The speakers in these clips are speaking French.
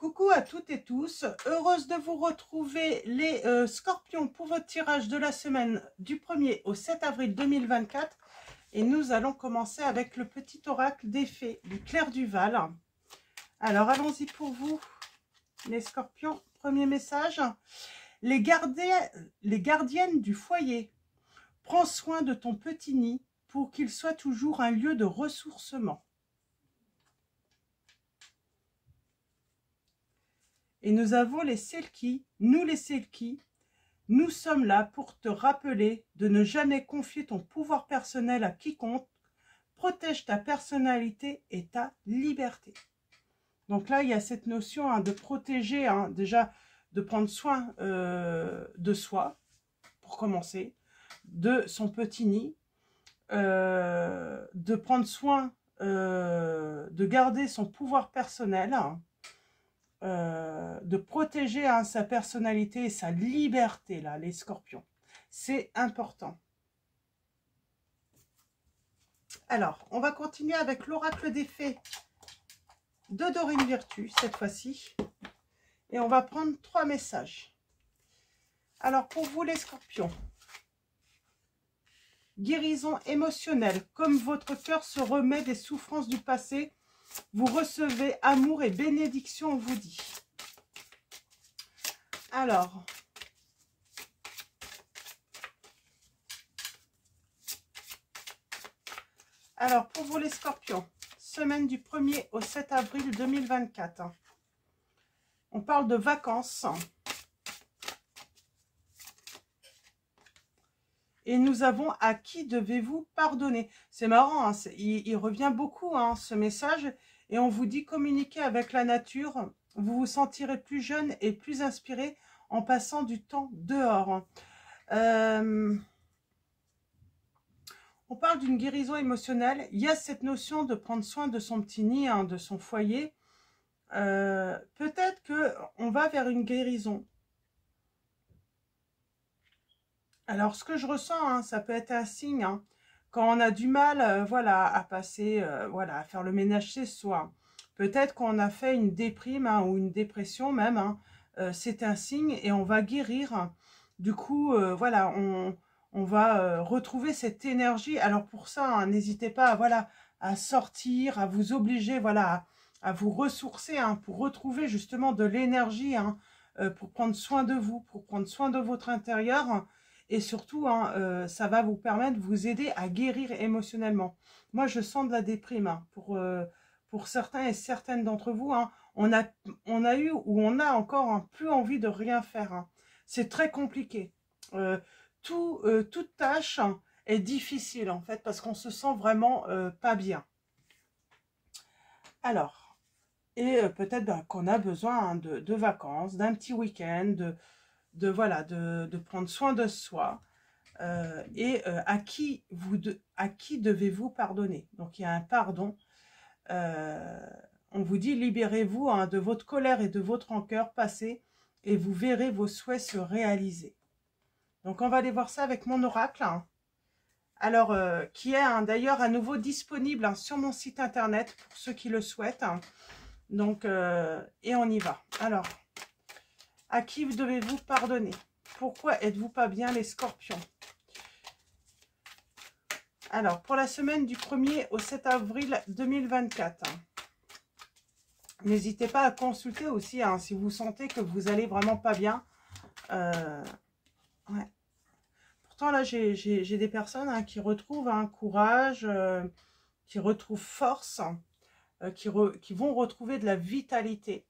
Coucou à toutes et tous, heureuse de vous retrouver les scorpions pour votre tirage de la semaine du 1er au 7 avril 2024. Et nous allons commencer avec le petit oracle des fées du clair du Val. Alors allons-y pour vous les scorpions. Premier message, les gardiennes du foyer. Prends soin de ton petit nid pour qu'il soit toujours un lieu de ressourcement. Et nous avons les Selkies, nous les Selkies, nous sommes là pour te rappeler de ne jamais confier ton pouvoir personnel à quiconque, protège ta personnalité et ta liberté. Donc là, il y a cette notion de protéger, déjà de prendre soin de soi, pour commencer, de son petit nid, de prendre soin, de garder son pouvoir personnel, de protéger sa personnalité et sa liberté, là, les scorpions. C'est important. Alors, on va continuer avec l'oracle des fées de Dorine Virtue, cette fois-ci. Et on va prendre 3 messages. Alors, pour vous, les scorpions, guérison émotionnelle. Comme votre cœur se remet des souffrances du passé, vous recevez amour et bénédiction, on vous dit. Alors, pour vous les scorpions, semaine du 1er au 7 avril 2024. On parle de vacances. Et nous avons à qui devez-vous pardonner. C'est marrant, il revient beaucoup ce message. Et on vous dit communiquer avec la nature. Vous vous sentirez plus jeune et plus inspiré en passant du temps dehors. On parle d'une guérison émotionnelle. Il y a cette notion de prendre soin de son petit nid, de son foyer. Peut-être qu'on va vers une guérison. Alors, ce que je ressens, ça peut être un signe, quand on a du mal, voilà, à passer, voilà, à faire le ménage chez soi. Peut-être qu'on a fait une déprime ou une dépression même, c'est un signe et on va guérir. Du coup, voilà, on va retrouver cette énergie. Alors pour ça, n'hésitez pas, voilà, à sortir, à vous obliger, voilà, à vous ressourcer, pour retrouver justement de l'énergie, pour prendre soin de vous, pour prendre soin de votre intérieur. Et surtout, ça va vous permettre de vous aider à guérir émotionnellement. Moi, je sens de la déprime. Pour certains et certaines d'entre vous, on a eu ou on a encore plus envie de rien faire. C'est très compliqué. Toute tâche est difficile, en fait, parce qu'on se sent vraiment pas bien. Alors, et peut-être qu'on a besoin de vacances, d'un petit week-end, voilà, de prendre soin de soi. À qui devez-vous pardonner? Donc il y a un pardon. On vous dit libérez-vous de votre colère et de votre rancœur passée et vous verrez vos souhaits se réaliser. Donc on va aller voir ça avec mon oracle. Alors qui est d'ailleurs à nouveau disponible sur mon site internet pour ceux qui le souhaitent. Donc et on y va. Alors, à qui devez-vous pardonner? Pourquoi êtes-vous pas bien les scorpions? Alors, pour la semaine du 1er au 7 avril 2024, n'hésitez pas à consulter aussi si vous sentez que vous allez vraiment pas bien. Ouais. Pourtant, là, j'ai des personnes qui retrouvent courage, qui retrouvent force, qui vont retrouver de la vitalité.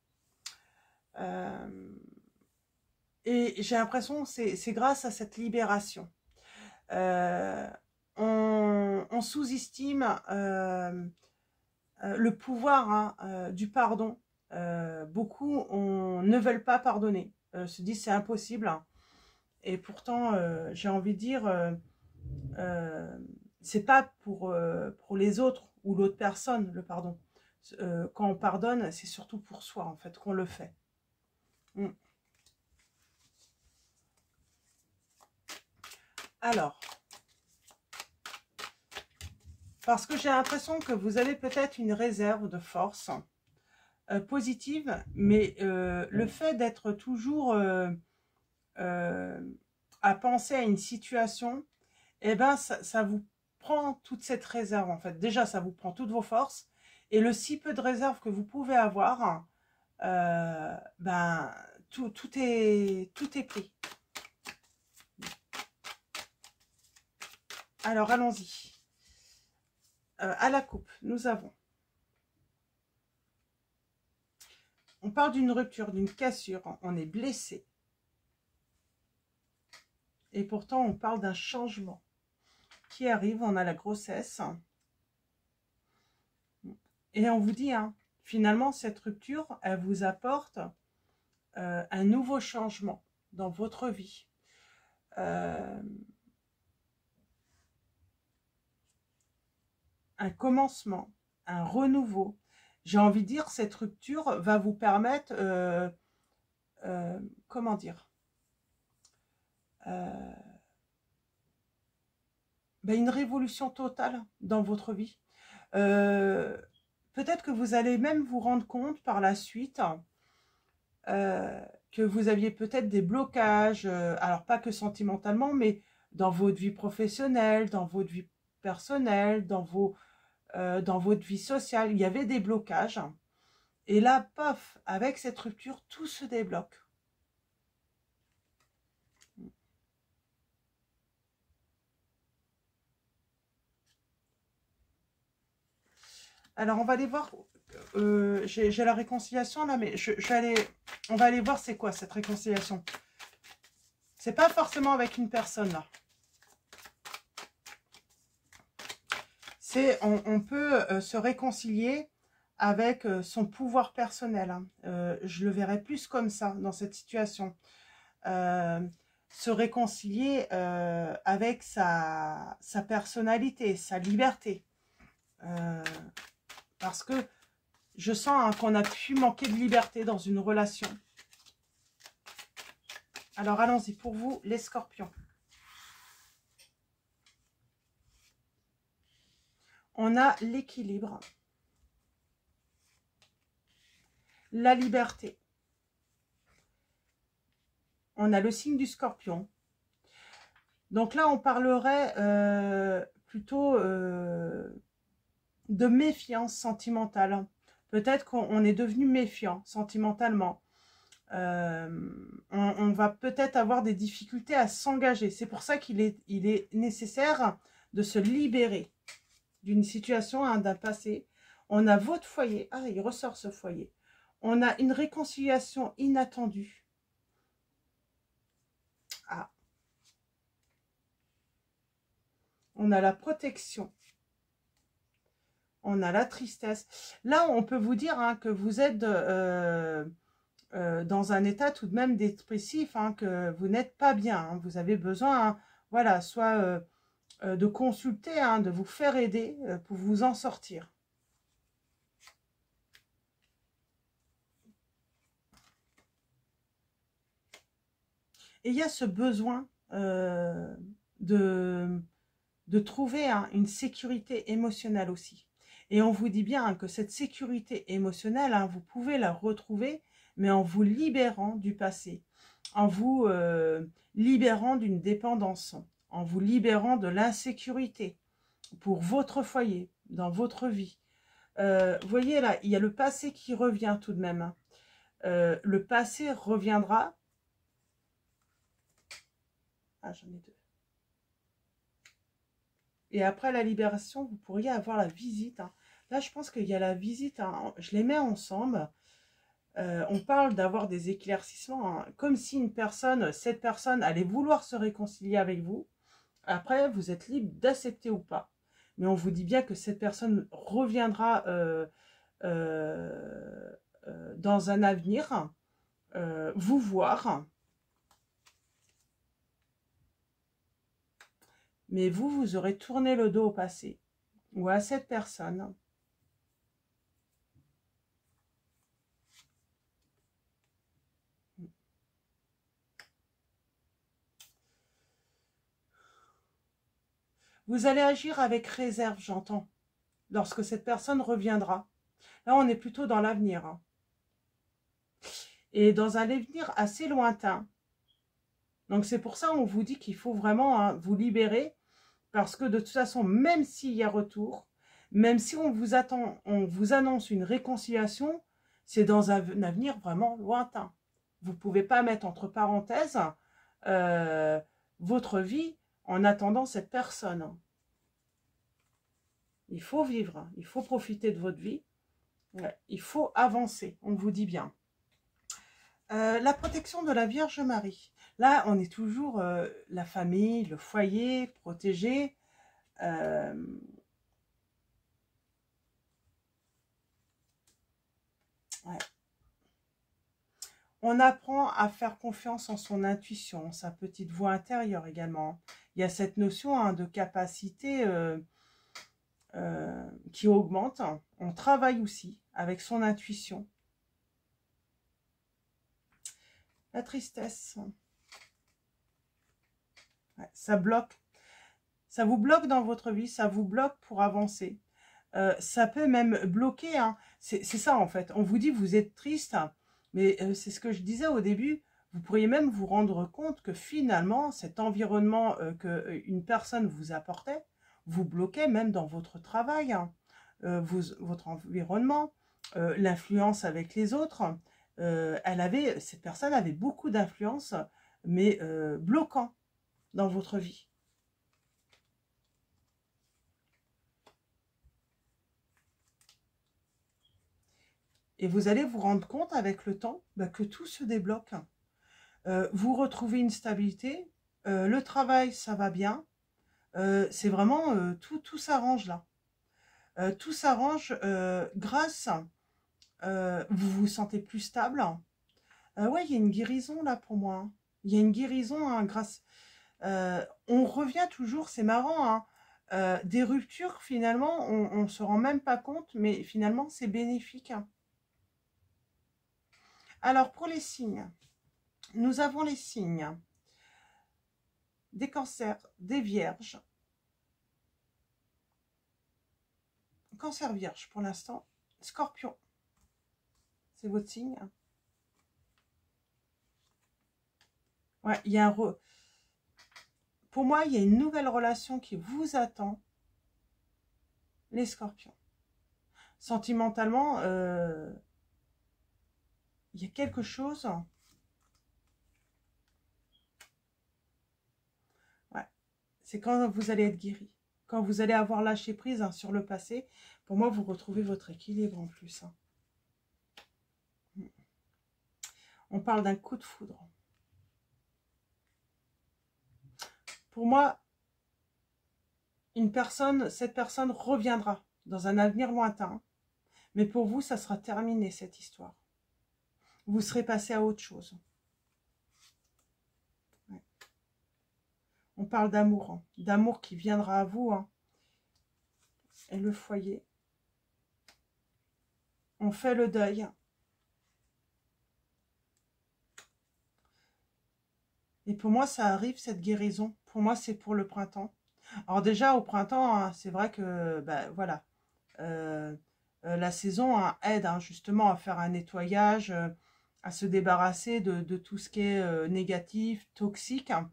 Et j'ai l'impression que c'est grâce à cette libération. On sous-estime le pouvoir du pardon. Beaucoup ne veulent pas pardonner, se disent c'est impossible. Et pourtant, j'ai envie de dire, c'est pas pour les autres ou l'autre personne, le pardon. Quand on pardonne, c'est surtout pour soi, en fait, qu'on le fait. Alors, parce que j'ai l'impression que vous avez peut-être une réserve de force. positive, mais le fait d'être toujours euh, à penser à une situation, eh ben ça vous prend toute cette réserve en fait. Déjà, ça vous prend toutes vos forces, et le si peu de réserve que vous pouvez avoir, ben tout est pris. Alors allons-y. À la coupe, nous avons. On parle d'une rupture, d'une cassure, on est blessé. Et pourtant, on parle d'un changement qui arrive, on a la grossesse. Et on vous dit, hein, finalement, cette rupture, elle vous apporte un nouveau changement dans votre vie. Un commencement, un renouveau. J'ai envie de dire, cette rupture va vous permettre, comment dire, une révolution totale dans votre vie. Peut-être que vous allez même vous rendre compte par la suite que vous aviez peut-être des blocages, alors pas que sentimentalement, mais dans votre vie professionnelle, dans votre vie personnelle, dans votre vie sociale, il y avait des blocages. Et là, paf, avec cette rupture, tout se débloque. Alors, on va aller voir. J'ai la réconciliation là, mais on va aller voir c'est quoi cette réconciliation. C'est pas forcément avec une personne là. On peut se réconcilier avec son pouvoir personnel. Hein. Je le verrais plus comme ça dans cette situation. Se réconcilier avec sa personnalité, sa liberté. Parce que je sens hein, qu'on a pu manquer de liberté dans une relation. Alors allons-y pour vous, les scorpions. On a l'équilibre, la liberté. On a le signe du scorpion. Donc là, on parlerait plutôt de méfiance sentimentale. Peut-être qu'on est devenu méfiant sentimentalement. On va peut-être avoir des difficultés à s'engager. C'est pour ça qu'il est nécessaire de se libérer d'une situation, hein, d'un passé. On a votre foyer. Ah, il ressort ce foyer. On a une réconciliation inattendue. Ah. On a la protection. On a la tristesse. Là, on peut vous dire hein, que vous êtes dans un état tout de même dépressif, hein, que vous n'êtes pas bien. Hein, vous avez besoin, hein, voilà, soit de consulter, hein, de vous faire aider pour vous en sortir. Et il y a ce besoin de trouver hein, une sécurité émotionnelle aussi. Et on vous dit bien hein, que cette sécurité émotionnelle, hein, vous pouvez la retrouver, mais en vous libérant du passé, en vous libérant d'une dépendance, en vous libérant de l'insécurité pour votre foyer, dans votre vie. Vous voyez là, il y a le passé qui revient tout de même. Hein. Le passé reviendra. Ah, j'en ai deux. Et après la libération, vous pourriez avoir la visite. Hein. Là, je pense qu'il y a la visite. Hein. Je les mets ensemble. On parle d'avoir des éclaircissements. Hein. Comme si cette personne allait vouloir se réconcilier avec vous. Après, vous êtes libre d'accepter ou pas. Mais on vous dit bien que cette personne reviendra dans un avenir vous voir. Mais vous aurez tourné le dos au passé ou à cette personne. Vous allez agir avec réserve, j'entends, lorsque cette personne reviendra. Là, on est plutôt dans l'avenir. Hein. Et dans un avenir assez lointain. Donc c'est pour ça on vous dit qu'il faut vraiment hein, vous libérer. Parce que de toute façon, même s'il y a retour, même si on vous annonce une réconciliation, c'est dans un avenir vraiment lointain. Vous ne pouvez pas mettre entre parenthèses euh, votre vie en attendant cette personne. Il faut vivre, il faut profiter de votre vie, il faut avancer, on vous dit bien. La protection de la Vierge Marie. Là, on est toujours la famille, le foyer, protégé. Ouais. On apprend à faire confiance en son intuition, sa petite voix intérieure également. Il y a cette notion hein, de capacité qui augmente. On travaille aussi avec son intuition. La tristesse. Ouais, ça bloque. Ça vous bloque dans votre vie, ça vous bloque pour avancer. Ça peut même bloquer. Hein. C'est ça en fait. On vous dit vous êtes triste, mais c'est ce que je disais au début. Vous pourriez même vous rendre compte que finalement, cet environnement qu'une personne vous apportait, vous bloquait même dans votre travail, hein. Votre environnement, l'influence avec les autres. Cette personne avait beaucoup d'influence, mais bloquant dans votre vie. Et vous allez vous rendre compte avec le temps que tout se débloque. Vous retrouvez une stabilité, le travail, ça va bien. C'est vraiment, tout s'arrange là. Tout s'arrange grâce, vous vous sentez plus stable. Ouais, il y a une guérison là pour moi. Hein. Il y a une guérison hein, grâce... on revient toujours, c'est marrant, hein, des ruptures finalement, on ne se rend même pas compte, mais finalement c'est bénéfique. Hein. Alors, pour les signes, nous avons les signes des cancers, des vierges. Cancer vierge pour l'instant. Scorpion, c'est votre signe. Ouais, il y a pour moi, il y a une nouvelle relation qui vous attend. Les scorpions. Sentimentalement, il y a quelque chose... C'est quand vous allez être guéri. Quand vous allez avoir lâché prise hein, sur le passé. Pour moi, vous retrouvez votre équilibre en plus. Hein. On parle d'un coup de foudre. Pour moi, cette personne reviendra dans un avenir lointain. Mais pour vous, ça sera terminé cette histoire. Vous serez passé à autre chose. On parle d'amour, hein. D'amour qui viendra à vous. Hein. Et le foyer. On fait le deuil. Et pour moi, ça arrive, cette guérison. Pour moi, c'est pour le printemps. Alors déjà, au printemps, hein, c'est vrai que, ben, voilà, la saison hein, aide hein, justement à faire un nettoyage, à se débarrasser de tout ce qui est négatif, toxique. Hein.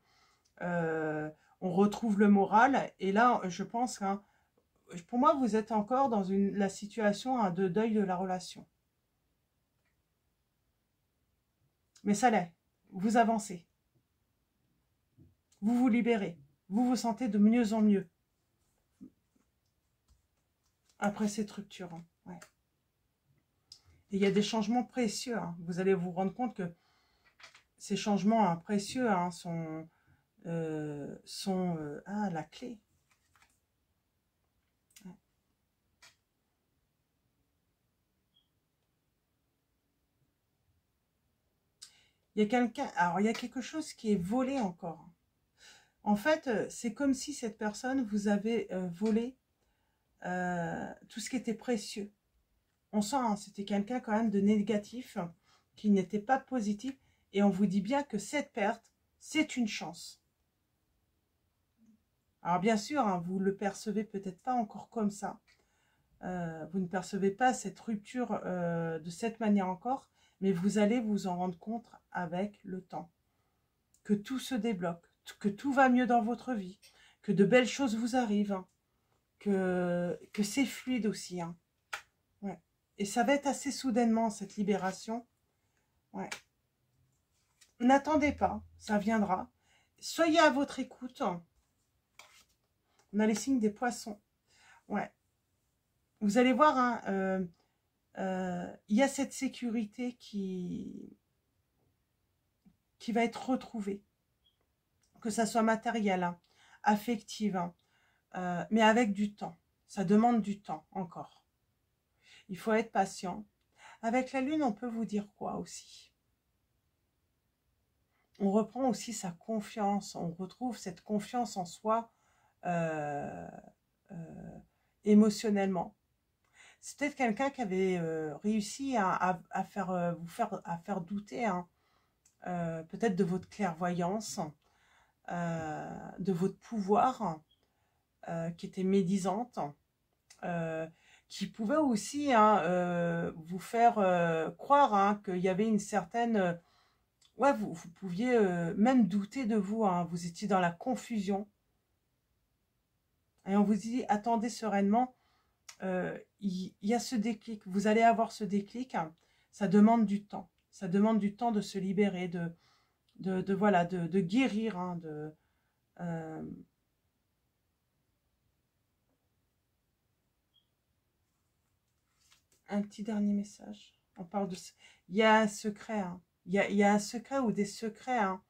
On retrouve le moral. Et là, je pense que, hein, pour moi, vous êtes encore dans la situation hein, de deuil de la relation. Mais ça l'est. Vous avancez. Vous vous libérez. Vous vous sentez de mieux en mieux. Après cette rupture. Hein. Ouais. Et il y a des changements précieux. Hein. Vous allez vous rendre compte que ces changements hein, précieux hein, sont la clé. Ouais. Il y a quelqu'un. Alors, il y a quelque chose qui est volé encore. En fait, c'est comme si cette personne vous avait volé tout ce qui était précieux. On sent, hein, c'était quelqu'un quand même de négatif, qui n'était pas positif. Et on vous dit bien que cette perte, c'est une chance. Alors bien sûr, hein, vous ne le percevez peut-être pas encore comme ça. Vous ne percevez pas cette rupture de cette manière encore. mais vous allez vous en rendre compte avec le temps. Que tout se débloque, que tout va mieux dans votre vie, que de belles choses vous arrivent, hein, que c'est fluide aussi. Hein. Ouais. Et ça va être assez soudainement, cette libération. Ouais. N'attendez pas, ça viendra. Soyez à votre écoute. On a les signes des poissons. Ouais. Vous allez voir, hein, y a cette sécurité qui va être retrouvée. Que ça soit matériel, hein, affective, hein, mais avec du temps. Ça demande du temps encore. Il faut être patient. Avec la lune, on peut vous dire quoi aussi? On reprend aussi sa confiance. On retrouve cette confiance en soi émotionnellement. C'est peut-être quelqu'un qui avait réussi à faire, à faire douter, hein, peut-être de votre clairvoyance, de votre pouvoir, qui était médisante, qui pouvait aussi, hein, vous faire croire, hein, qu'il y avait une certaine... ouais, vous pouviez même douter de vous, hein, vous étiez dans la confusion. Et on vous dit, attendez sereinement, il y a ce déclic, vous allez avoir ce déclic, hein, ça demande du temps. Ça demande du temps de se libérer, voilà, de guérir, hein, un petit dernier message. On parle de... Il y a un secret, hein. Il y a un secret ou des secrets, hein.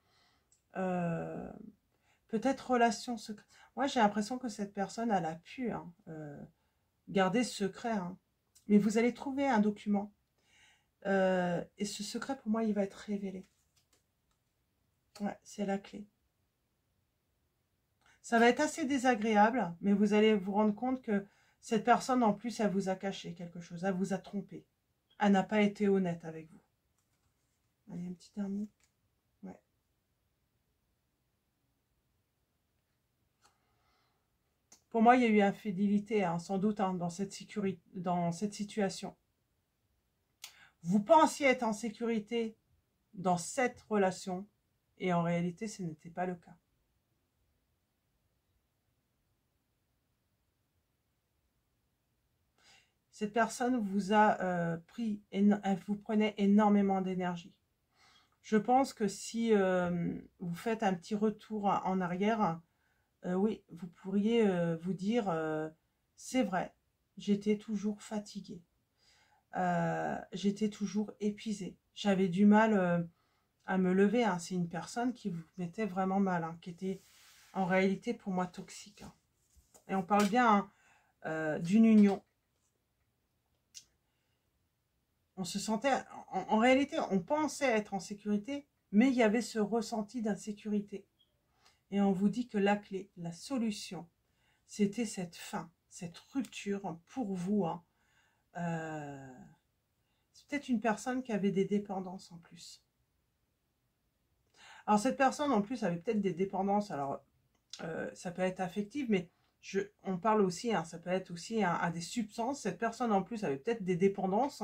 Peut-être relation secrète. Moi, j'ai l'impression que cette personne, elle a pu, hein, garder ce secret. Hein. Mais vous allez trouver un document. Et ce secret, pour moi, il va être révélé. Ouais, c'est la clé. Ça va être assez désagréable, mais vous allez vous rendre compte que cette personne, en plus, elle vous a caché quelque chose. Elle vous a trompé. Elle n'a pas été honnête avec vous. Allez, un petit dernier. Ouais. Pour moi, il y a eu infidélité, hein, sans doute, hein, dans cette situation. Vous pensiez être en sécurité dans cette relation, et en réalité, ce n'était pas le cas. Cette personne vous a elle vous prenait énormément d'énergie. Je pense que si vous faites un petit retour en arrière, oui, vous pourriez vous dire, c'est vrai, j'étais toujours fatiguée, j'étais toujours épuisée, j'avais du mal à me lever. Hein. C'est une personne qui vous mettait vraiment mal, hein, qui était en réalité pour moi toxique. Hein. Et on parle bien, hein, d'une union. On se sentait, en réalité, on pensait être en sécurité, mais il y avait ce ressenti d'insécurité. Et on vous dit que la clé, la solution, c'était cette fin, cette rupture pour vous. Hein. C'est peut-être une personne qui avait des dépendances en plus. Alors cette personne en plus avait peut-être des dépendances, alors ça peut être affective, mais on parle aussi, hein, ça peut être aussi à des substances. Cette personne en plus avait peut-être des dépendances.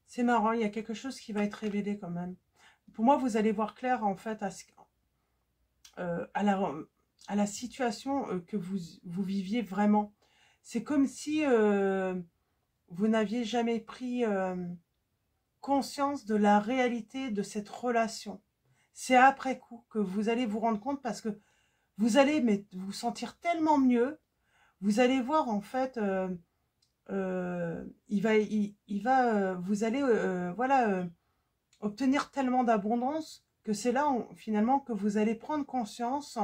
C'est marrant, il y a quelque chose qui va être révélé quand même. Pour moi, vous allez voir clair en fait à la situation que vous viviez vraiment. C'est comme si vous n'aviez jamais pris conscience de la réalité de cette relation. C'est après coup que vous allez vous rendre compte, parce que vous allez vous sentir tellement mieux. Vous allez voir en fait, vous allez voilà, obtenir tellement d'abondance que c'est là finalement que vous allez prendre conscience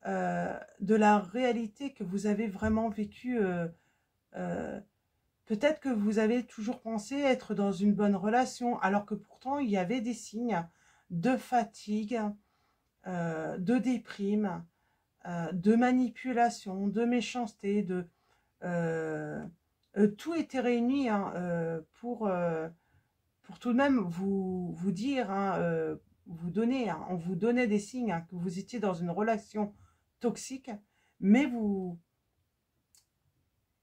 de la réalité que vous avez vraiment vécue. Peut-être que vous avez toujours pensé être dans une bonne relation, alors que pourtant il y avait des signes de fatigue, de déprime, de manipulation, de méchanceté, tout était réuni, hein, pour tout de même vous dire, hein, vous donnait, hein, on vous donnait des signes hein, que vous étiez dans une relation toxique, mais vous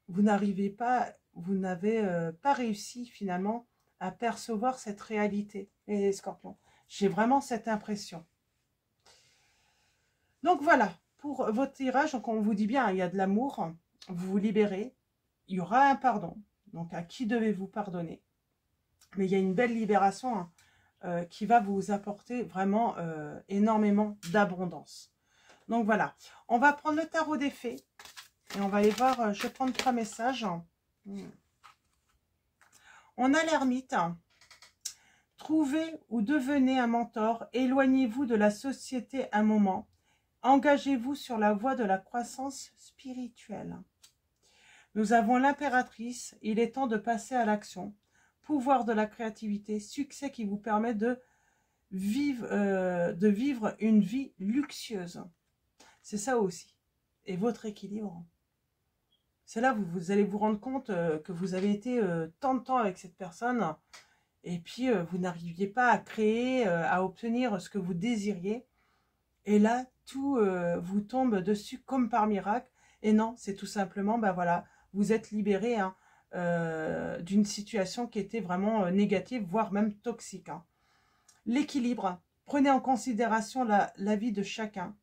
n'arrivez pas, vous n'avez pas réussi finalement à percevoir cette réalité, les scorpions. J'ai vraiment cette impression. Donc voilà, pour votre tirage, donc on vous dit bien, il y a de l'amour, vous vous libérez, il y aura un pardon. Donc à qui devez-vous pardonner? Mais il y a une belle libération hein, qui va vous apporter vraiment énormément d'abondance. Donc voilà, on va prendre le tarot des fées et on va aller voir, je vais prendre 3 messages. On a l'ermite. Trouvez ou devenez un mentor, éloignez-vous de la société un moment, engagez-vous sur la voie de la croissance spirituelle. Nous avons l'impératrice, il est temps de passer à l'action. Pouvoir de la créativité, succès qui vous permet de vivre une vie luxueuse. C'est ça aussi. Et votre équilibre. C'est là où vous allez vous rendre compte que vous avez été tant de temps avec cette personne et puis vous n'arriviez pas à créer, à obtenir ce que vous désiriez. Et là, tout vous tombe dessus comme par miracle. Et non, c'est tout simplement, ben voilà, vous êtes libéré hein, d'une situation qui était vraiment négative, voire même toxique. Hein. L'équilibre, prenez en considération la vie de chacun.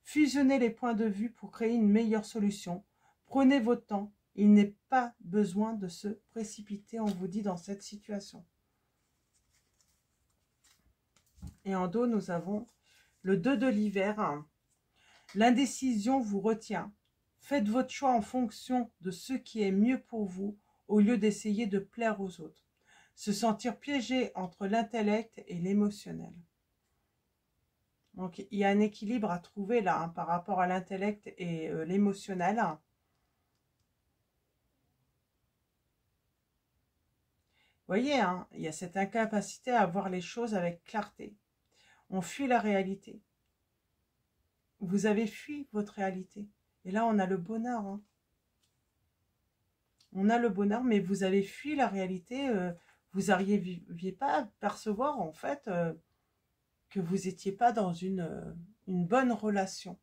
Fusionnez les points de vue pour créer une meilleure solution. Prenez votre temps. Il n'est pas besoin de se précipiter, on vous dit, dans cette situation. Et en dos, nous avons le 2 de l'hiver. L'indécision vous retient. Faites votre choix en fonction de ce qui est mieux pour vous, au lieu d'essayer de plaire aux autres. Se sentir piégé entre l'intellect et l'émotionnel. Donc, il y a un équilibre à trouver là, hein, par rapport à l'intellect et l'émotionnel. Vous voyez, hein, il y a cette incapacité à voir les choses avec clarté. On fuit la réalité. Vous avez fui votre réalité. Et là, on a le bonheur. Hein. On a le bonheur, mais vous avez fui la réalité. Vous n'arriviez pas à percevoir, en fait, que vous n'étiez pas dans une bonne relation.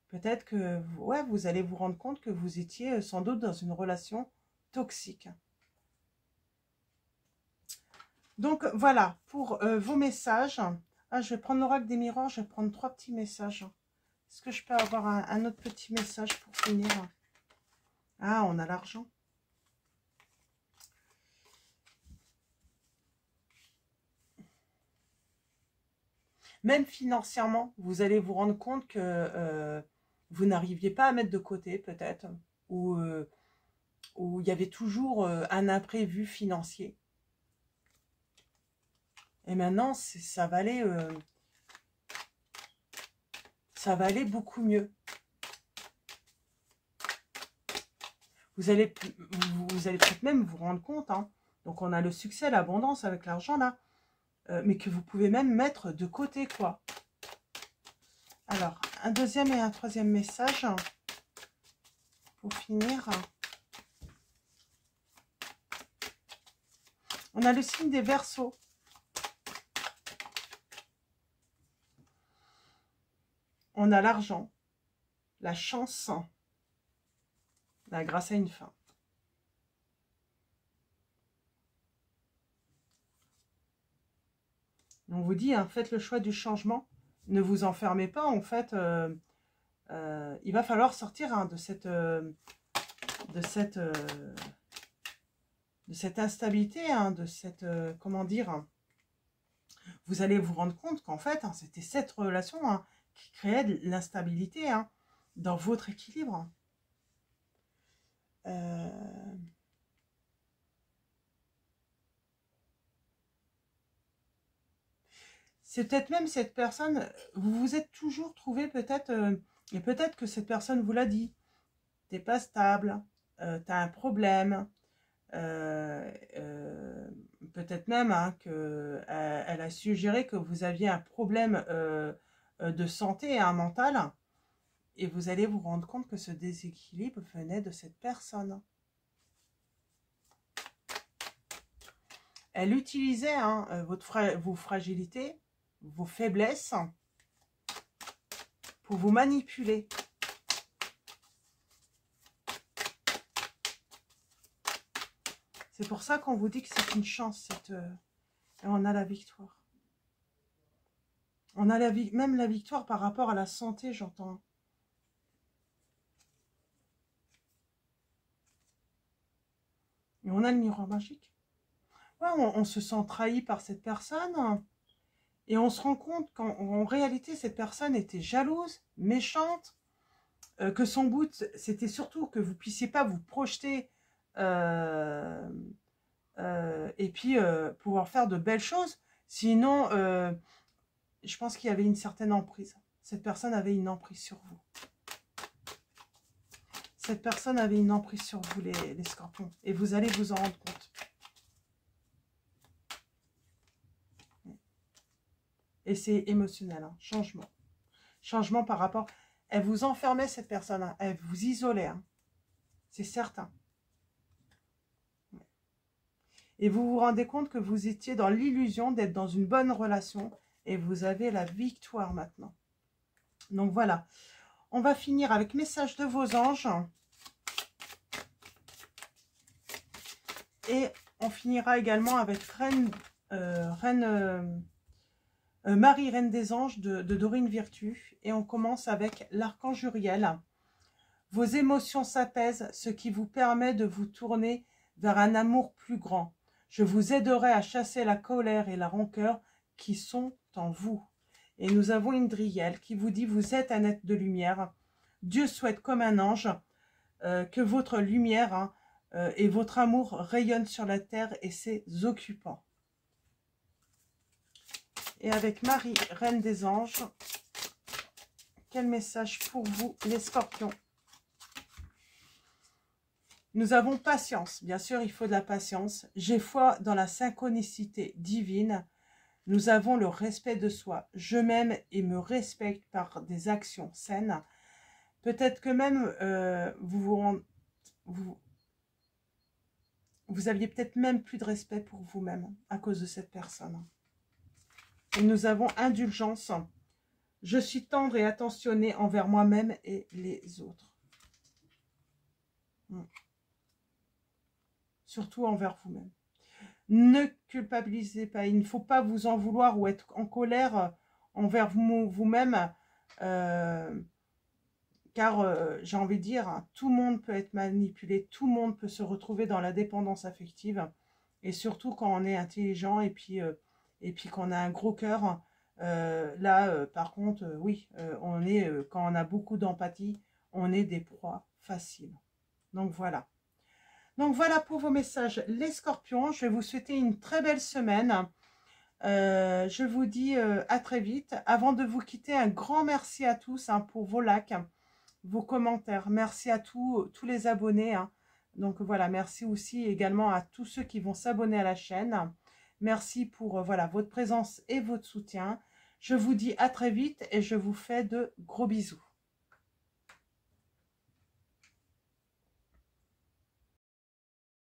Peut-être que ouais, vous allez vous rendre compte que vous étiez sans doute dans une relation toxique. Donc voilà, pour vos messages. Ah, je vais prendre l'oracle des miroirs, je vais prendre 3 petits messages. Est-ce que je peux avoir un autre petit message pour finir? Ah, on a l'argent. Même financièrement, vous allez vous rendre compte que vous n'arriviez pas à mettre de côté, peut-être, ou il y avait toujours un imprévu financier. Et maintenant, ça va aller beaucoup mieux. Vous allez peut-être même vous rendre compte, hein, donc on a le succès, l'abondance avec l'argent là, mais que vous pouvez même mettre de côté, quoi. Alors, un deuxième et un troisième message pour finir. On a le signe des Verseaux. On a l'argent, la chance, la grâce à une fin. On vous dit, hein, faites le choix du changement. Ne vous enfermez pas, en fait. Il va falloir sortir hein, de cette instabilité, hein, de cette, comment dire, vous allez vous rendre compte qu'en fait, hein, c'était cette relation hein, qui créait de l'instabilité hein, dans votre équilibre. C'est peut-être même cette personne, vous vous êtes toujours trouvé peut-être, et peut-être que cette personne vous l'a dit, t'es pas stable, t'as un problème, peut-être même hein, qu'elle a suggéré que vous aviez un problème de santé hein, mentale, et vous allez vous rendre compte que ce déséquilibre venait de cette personne. Elle utilisait hein, vos fragilités, vos faiblesses pour vous manipuler. C'est pour ça qu'on vous dit que c'est une chance. Et on a la victoire. On a même la victoire par rapport à la santé, j'entends. Et on a le miroir magique. Ouais, on se sent trahi par cette personne. Et on se rend compte qu'en réalité, cette personne était jalouse, méchante. Que son but, c'était surtout que vous ne puissiez pas vous projeter et puis pouvoir faire de belles choses. Sinon, je pense qu'il y avait une certaine emprise. Cette personne avait une emprise sur vous. Cette personne avait une emprise sur vous, les scorpions. Et vous allez vous en rendre compte. Et c'est émotionnel, hein. Changement. Changement par rapport... Elle vous enfermait, cette personne, hein. Elle vous isolait, hein. C'est certain. Et vous vous rendez compte que vous étiez dans l'illusion d'être dans une bonne relation. Et vous avez la victoire maintenant. Donc voilà. On va finir avec message de vos anges. Et on finira également avec Marie, Reine des Anges de Dorine Virtue. Et on commence avec l'archange Uriel. Vos émotions s'apaisent, ce qui vous permet de vous tourner vers un amour plus grand. Je vous aiderai à chasser la colère et la rancœur qui sont en vous. Et nous avons Indriel qui vous dit, vous êtes un être de lumière. Dieu souhaite comme un ange que votre lumière hein, et votre amour rayonnent sur la terre et ses occupants. Et avec Marie, Reine des Anges, quel message pour vous, les scorpions? Nous avons patience. Bien sûr, il faut de la patience. J'ai foi dans la synchronicité divine. Nous avons le respect de soi. Je m'aime et me respecte par des actions saines. Peut-être que même vous aviez peut-être même plus de respect pour vous-même à cause de cette personne. Et nous avons indulgence. Je suis tendre et attentionné envers moi-même et les autres. Surtout envers vous-même. Ne culpabilisez pas. Il ne faut pas vous en vouloir ou être en colère envers vous-même. Car j'ai envie de dire, hein, tout le monde peut être manipulé. Tout le monde peut se retrouver dans la dépendance affective. Et surtout quand on est intelligent et puis qu'on a un gros cœur. Par contre, oui, quand on a beaucoup d'empathie, on est des proies faciles. Donc voilà. Donc voilà pour vos messages, les scorpions. Je vais vous souhaiter une très belle semaine. Je vous dis à très vite. Avant de vous quitter, un grand merci à tous hein, pour vos likes, vos commentaires. Merci à tous les abonnés. Hein. Donc voilà, merci aussi également à tous ceux qui vont s'abonner à la chaîne. Merci pour voilà, votre présence et votre soutien. Je vous dis à très vite et je vous fais de gros bisous.